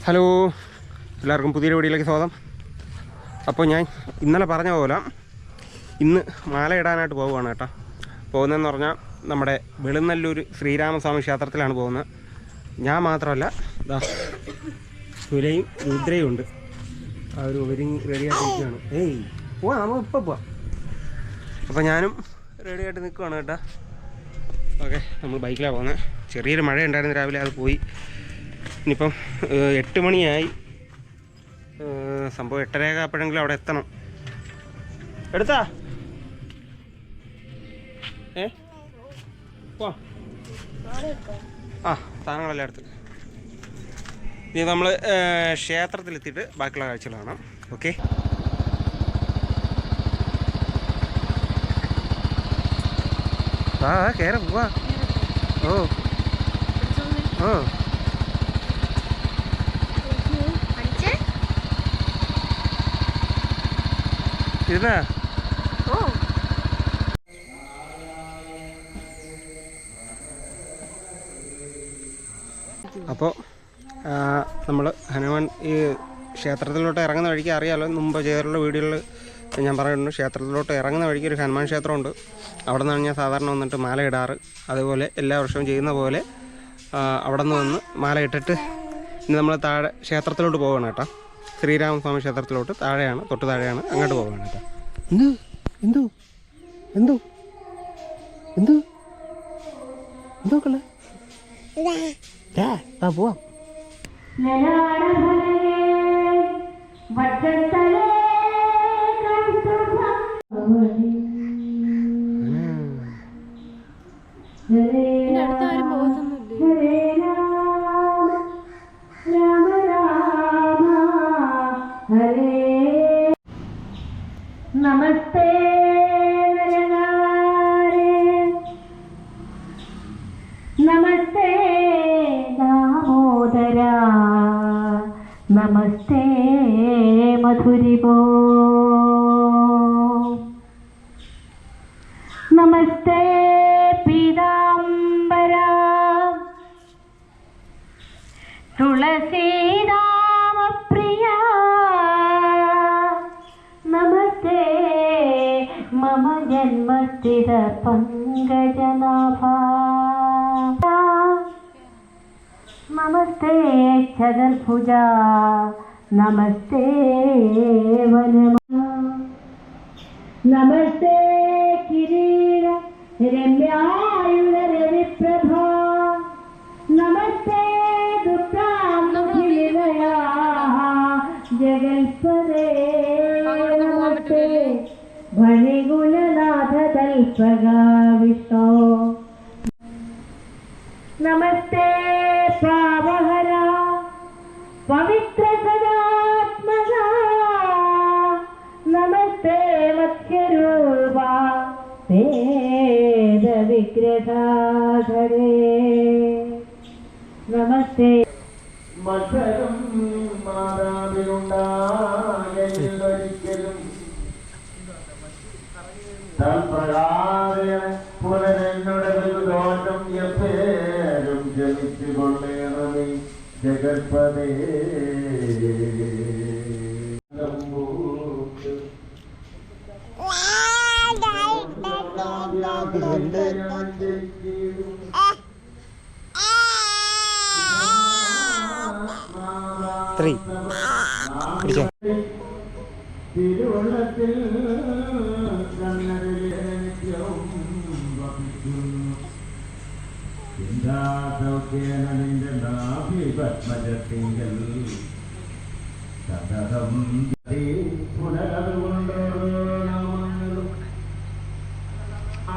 Hello, എല്ലാവർക്കും പുതിയൊരു വീഡിയോയിലേക്ക് സ്വാഗതം. അപ്പോൾ ഞാൻ ഇന്നലെ പറഞ്ഞ പോലെ ഇന്ന് മാല ഇടാനായിട്ട് പോവുകയാണ് കേട്ടോ. പോകുന്നതെന്ന് പറഞ്ഞാൽ നമ്മുടെ വെളുന്നല്ലൂർ ശ്രീരാമസ്വാമി ക്ഷേത്രത്തിലാണ് പോകുന്നത്. ഞാൻ മാത്രമല്ല, ഇതാ സുലയും രുദ്രയും ഉണ്ട്. അവർ ഒരുങ്ങി റെഡിയായിട്ടിരിക്കുകയാണ്. പോവാം, നമുക്ക് ഇപ്പോൾ പോവാം. അപ്പോൾ ഞാനും റെഡിയായിട്ട് നിൽക്കുകയാണ് കേട്ടോ. ഓക്കെ, നമ്മൾ ബൈക്കിലാണ് പോകുന്നത്. ചെറിയൊരു മഴ ഉണ്ടായിരുന്നു രാവിലെ, അത് പോയി. ഇനിയിപ്പം 8 മണിയായി. സംഭവം 8:30 ആയപ്പോഴെങ്കിലും അവിടെ എത്തണം. എടുത്താ പോ സാധനങ്ങളെല്ലാം എടുത്ത്. ഇനി നമ്മൾ ക്ഷേത്രത്തിലെത്തിയിട്ട് ബാക്കിയുള്ള കാഴ്ചകൾ കാണാം. ഓക്കെ, കയറി പോവാ. ഓ ഓ ഇരുന്നാ. അപ്പോൾ നമ്മൾ ഹനുമാൻ ഈ ക്ഷേത്രത്തിലോട്ട് ഇറങ്ങുന്ന വഴിക്ക് അറിയാമല്ലോ, മുമ്പ് ചെയ്തിട്ടുള്ള വീഡിയോകളിൽ ഞാൻ പറയുന്നുണ്ട്. ക്ഷേത്രത്തിലോട്ട് ഇറങ്ങുന്ന വഴിക്ക് ഒരു ഹനുമാൻ ക്ഷേത്രമുണ്ട്. അവിടെ നിന്നാണ് ഞാൻ സാധാരണ വന്നിട്ട് മാല ഇടാറ്. അതുപോലെ എല്ലാ വർഷവും ചെയ്യുന്ന പോലെ അവിടെ നിന്ന് വന്ന് മാല ഇട്ടിട്ട് ഇനി നമ്മൾ താഴെ ക്ഷേത്രത്തിലോട്ട് പോവുകയാണ് കേട്ടോ. ശ്രീരാമസ്വാമി ക്ഷേത്രത്തിലോട്ട് താഴെയാണ്, തൊട്ട് താഴെയാണ്, അങ്ങോട്ട് പോവുകയാണ് കേട്ടോ. എന്തോ എന്തോ എന്തോ എന്തോ കള പോവാം. നമസ്തേ നമസ്തേ ദാമോദര, നമസ്തേ മധുരിപോ, നമസ്തേ പീതാംബര, തുളസീരാമപ്രിയ, നമസ്തേ മമ ജന്മസ്ഥിത പങ്കജനാഭ, നമസ്തേ ചതുർഭുജ, നമസ്തേ വനമ, നമസ്തേ കിരീട രമ്യായുധ രവിപ്രഭ, നമസ്തേ ദുഃഖാമുഖിനിലയാ ജഗൽപദേ, നമസ്തേ ഭണികുലനാഥ തൽപക വിഷ്ണു, നമസ്തേ പാവഹര പവിത്ര സദാത്മക, നമസ്തേ മത്സ്യരൂപ വേദ വിഗ്രഹാധരേ, നമസ്തേ മധുരം മാതാവിനുണ്ടായിരിക്കലും തൽപ്രകാരം പുനരെന്നോട് ദോഷം എപ്പോഴും ജനിച്ചു കൊള്ളേണമേ ജഗൽപദേ. തിരുവള്ളത്തിൽ ചിന്താസൗഖ്യേനന്റെ നാഭിപത്മജത്തിങ്കൽ സതതം പുനരതുകൊണ്ടോ നാമങ്ങളും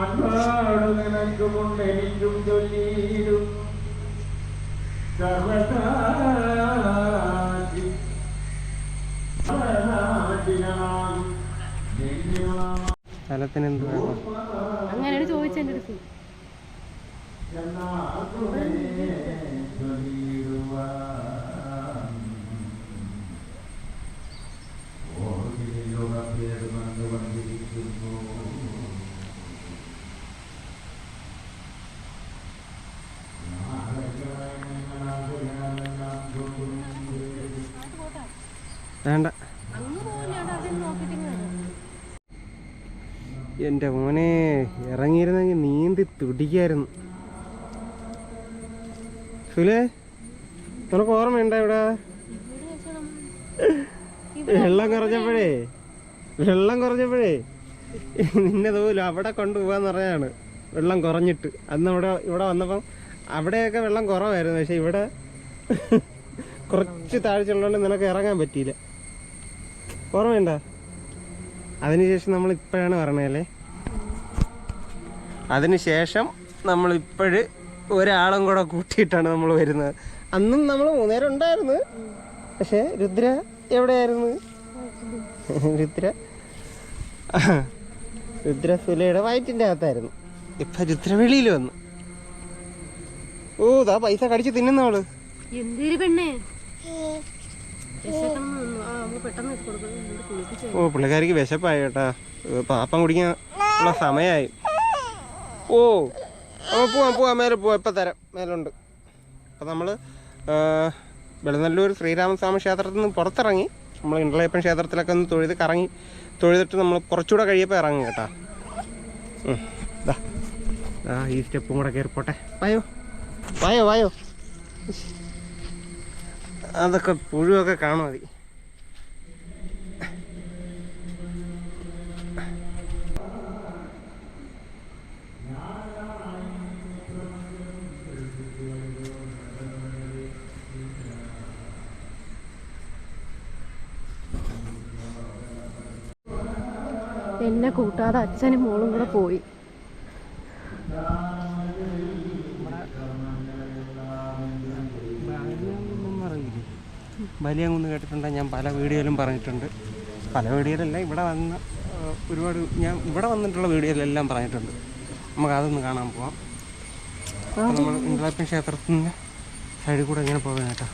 അൻപാടു നിനക്കുമുണ്ട് എനിക്കും ചൊല്ലിയിരും സർവസാക്ഷി സ്ഥലത്തിന് അങ്ങനെയാണ് ചോദിച്ചെൻ്റെ അടുത്ത്. വേണ്ട. അങ്ങ് പോകില്ലാണ്ട് അവിടെ നോക്കിയിട്ട് എൻ്റെ മോനെ ഇറങ്ങിയിരുന്നെങ്കിൽ നീന്തി തുടിക്കായിരുന്നു. സുലേ, നിനക്ക് ഓർമ്മയുണ്ടോ ഇവിടെ വെള്ളം കുറഞ്ഞപ്പോഴേ നിന്നെ തോലും അവിടെ കൊണ്ടുപോകാന്ന് പറയാണ്. വെള്ളം കുറഞ്ഞിട്ട് അന്ന് ഇവിടെ വന്നപ്പം അവിടെയൊക്കെ വെള്ളം കുറവായിരുന്നു. പക്ഷെ ഇവിടെ കുറച്ച് താഴ്ചയുള്ളതുകൊണ്ട് നിനക്ക് ഇറങ്ങാൻ പറ്റിയില്ല. ഓർമ്മയുണ്ടോ? അതിനുശേഷം നമ്മളിപ്പോഴാണ് പറഞ്ഞതല്ലേ. അതിനുശേഷം നമ്മളിപ്പോഴ് ഒരാളും കൂടെ കൂട്ടിയിട്ടാണ് നമ്മൾ വരുന്നത്. അന്നും നമ്മൾ 3 നേരം ഉണ്ടായിരുന്നു. പക്ഷെ രുദ്ര എവിടെയായിരുന്നു? രുദ്ര സുലയുടെ വയറ്റിൻ്റെ അകത്തായിരുന്നു. ഇപ്പൊ രുദ്ര വെളിയിൽ വന്നു. ഓ, ദാ പൈസ കടിച്ച് തിന്നുന്നവള്. എന്തൊരു പെണ്ണേ. ഓ, പുള്ളിക്കാരിക്ക് വിശപ്പായി കേട്ടാ. പാപ്പം കുടിക്കാൻ ഉള്ള സമയമായി. ഓ, പോവാം മേലെ പോവാം. ഇപ്പം തരാം, മേലുണ്ട്. അപ്പം നമ്മൾ വെളുന്നല്ലൂർ ശ്രീരാമസ്വാമി ക്ഷേത്രത്തിൽ നിന്ന് പുറത്തിറങ്ങി നമ്മൾ ഇണ്ടളയപ്പൻ ക്ഷേത്രത്തിലൊക്കെ ഒന്ന് തൊഴുതിട്ട് നമ്മൾ കുറച്ചുകൂടെ കഴിയപ്പോൾ ഇറങ്ങും കേട്ടാ. ഈ സ്റ്റെപ്പും കൂടെ കയറിപ്പോട്ടെ. വായോ അതൊക്കെ പുഴുവൊക്കെ കാണും മതി. എന്നെ കൂട്ടാതെ അച്ഛനും മോളും കൂടെ പോയി. ബലിയങ്ങൊന്ന് കേട്ടിട്ടുണ്ട്. ഞാൻ പല വീഡിയോയിലും പറഞ്ഞിട്ടുണ്ട്. പല വീഡിയോയിലല്ല, ഇവിടെ വന്ന ഒരുപാട് ഞാൻ ഇവിടെ വന്നിട്ടുള്ള വീഡിയോയിലെല്ലാം പറഞ്ഞിട്ടുണ്ട്. നമുക്ക് അതൊന്ന് കാണാൻ പോവാം. നമ്മൾ ഇണ്ടളയപ്പൻ ക്ഷേത്രത്തിൻ്റെ സൈഡിൽ കൂടെ ഇങ്ങനെ പോകാൻ കേട്ടോ.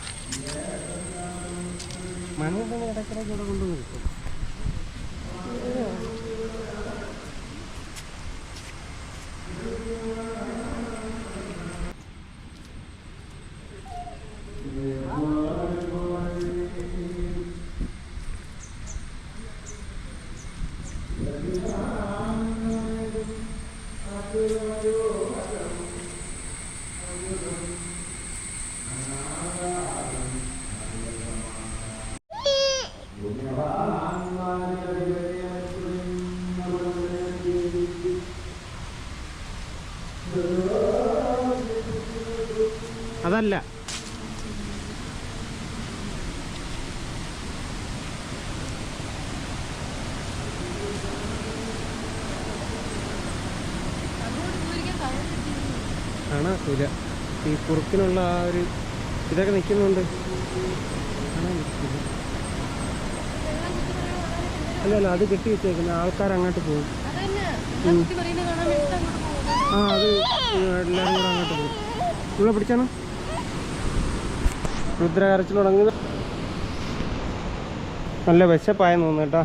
മണിയൊക്കെ ഇടയ്ക്കിടയ്ക്ക് ഇവിടെ കൊണ്ടുവന്ന് കിട്ടും. അതല്ല, കാണാത്തില്ല. ഈ കുറുക്കിനുള്ള ആ ഒരു ഇതൊക്കെ നിൽക്കുന്നുണ്ട്. കാണാൻ പറ്റില്ല. അല്ല, അത് കെട്ടി വെച്ചേക്കുന്ന ആൾക്കാർ അങ്ങോട്ട് പോകും. ആ, അത് എല്ലാവരും കൂടെ അങ്ങോട്ട് പോകും. ഇവിടെ പിടിച്ചാണ് രുദ്ര കരച്ചിൽ തുടങ്ങുന്നത്. നല്ല വിശപ്പായെന്ന് തോന്നുന്നു കേട്ടോ.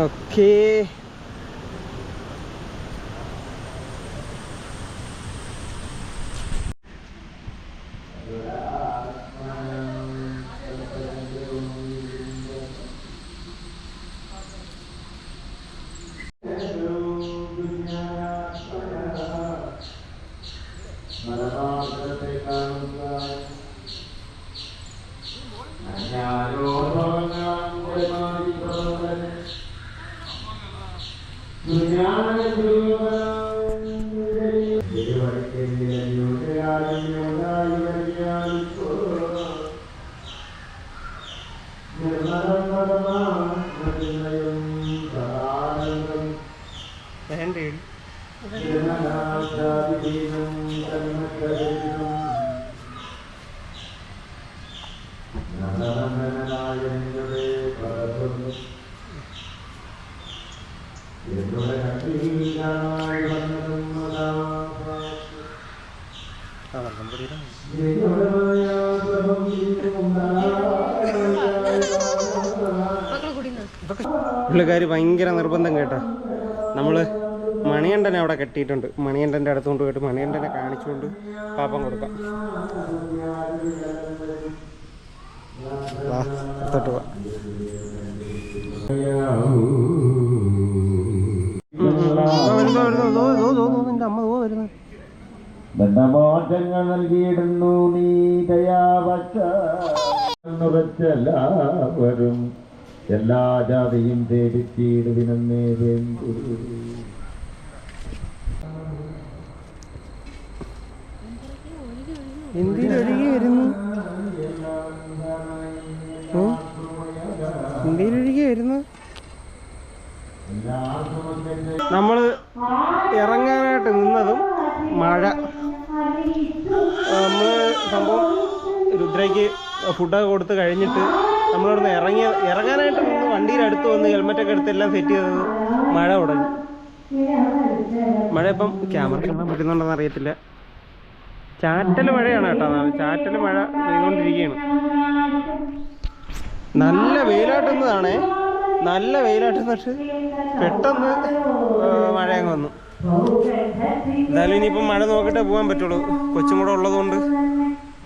ഓക്കേ, പുള്ളിക്കാർ ഭയങ്കര നിർബന്ധം കേട്ടോ. നമ്മൾ മണികണ്ഠനെ അവിടെ കെട്ടിയിട്ടുണ്ട്. മണികണ്ഠൻ്റെ അടുത്തുകൊണ്ട് പോയിട്ട് മണികണ്ഠനെ കാണിച്ചുകൊണ്ട് പാപ്പം കൊടുക്കാം. വാ അടുത്തോട്ട് പോവാം. നിന്റെ അമ്മ വരുന്നു. ബന്ധമോചങ്ങൾ നൽകിയിടുന്നു നീ ദയാവച്ചാവരും എല്ലാ ജാതിയും തേടിച്ചീടുവിനന്നേ വേണ്ടു. എന്തിനൊഴുകി വരുന്നു? എന്തിനൊഴുകി വരുന്നു? നമ്മൾ ഇറങ്ങാനായിട്ട് നിന്നതും മഴ. നമ്മൾ സംഭവം രുദ്രയ്ക്ക് ഫുഡൊക്കെ കൊടുത്ത് കഴിഞ്ഞിട്ട് നമ്മളിവിടുന്ന് ഇറങ്ങാനായിട്ട് നിന്ന് വണ്ടിയിലടുത്ത് വന്ന് ഹെൽമെറ്റൊക്കെ എടുത്ത് എല്ലാം സെറ്റ് ചെയ്തത് മഴ തുടങ്ങി. മഴ ഇപ്പം ക്യാമറ കാണാൻ പറ്റുന്നുണ്ടെന്ന് അറിയത്തില്ല. ചാറ്റൽ മഴയാണ് കേട്ടോ. ചാറ്റൽ മഴ പെയ്തുകൊണ്ടിരിക്കുകയാണ്. നല്ല വെയിലാട്ടുന്നതാണേ. നല്ല വെയിലാട്ടുന്നിട്ട് പെട്ടെന്ന് മഴ അങ്ങ് വന്നു. എന്തായാലും ഇനിയിപ്പം മഴ നോക്കിയിട്ടേ പോകാൻ പറ്റുള്ളൂ. കൊച്ചും കൂടെ ഉള്ളതുകൊണ്ട്.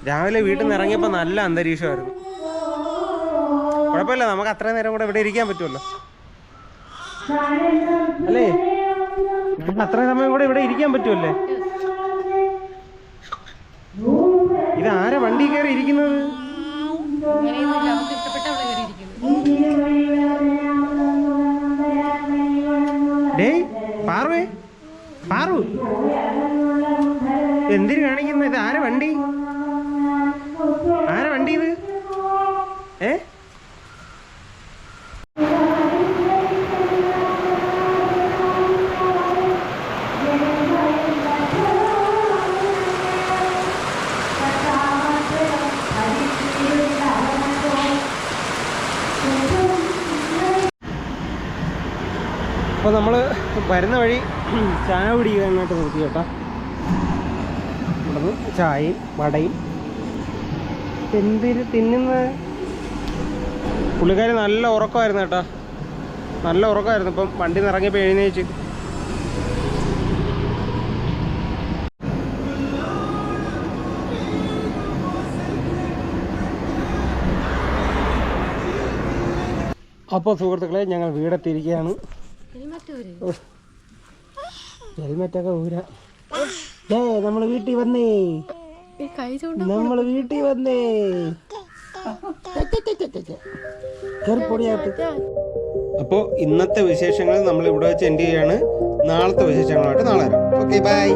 രാവിലെ വീട്ടിൽ നിന്ന് ഇറങ്ങിയപ്പോൾ നല്ല അന്തരീക്ഷമായിരുന്നു. കുഴപ്പമില്ല, നമുക്ക് അത്രയും നേരം കൂടെ ഇവിടെ ഇരിക്കാൻ പറ്റുമല്ലോ അല്ലേ? നമുക്ക് അത്രയും സമയം കൂടെ ഇവിടെ ഇരിക്കാൻ പറ്റുമല്ലേ? ഇതാരാ വണ്ടി കയറി ഇരിക്കുന്നത്? ഡേയ് പാറുവേ, പാറു എന്തിനു കാണിക്കുന്ന? ഇത് ആരാ വണ്ടി? ആരാ വണ്ടി ഇത്? അപ്പോൾ നമ്മൾ വരുന്ന വഴി ചായ കുടിക്കാനായിട്ട് നിർത്തി കേട്ടോ. ഇവിടുന്ന് ചായയും വടയും. എന്തിന് തിന്നുന്നത്? പുള്ളിക്കാരി നല്ല ഉറക്കമായിരുന്നു കേട്ടോ, നല്ല ഉറക്കമായിരുന്നു. ഇപ്പം വണ്ടി നിന്ന് ഇറങ്ങിയപ്പോൾ എഴുന്നേച്ച്. അപ്പോൾ സുഹൃത്തുക്കളെ, ഞങ്ങൾ വീടെത്തിയിരിക്കുകയാണ്. ഹെൽമെറ്റൊക്കെ ഊരാ. നമ്മൾ വീട്ടിൽ വന്നേ, നമ്മൾ വീട്ടിൽ വന്നേ. അപ്പോൾ ഇന്നത്തെ വിശേഷങ്ങൾ നമ്മൾ ഇവിടെ വെച്ച് എൻഡ് ചെയ്യാണ്. നാളത്തെ വിശേഷങ്ങളുമായിട്ട് നാളെ വരാം. Okay, by.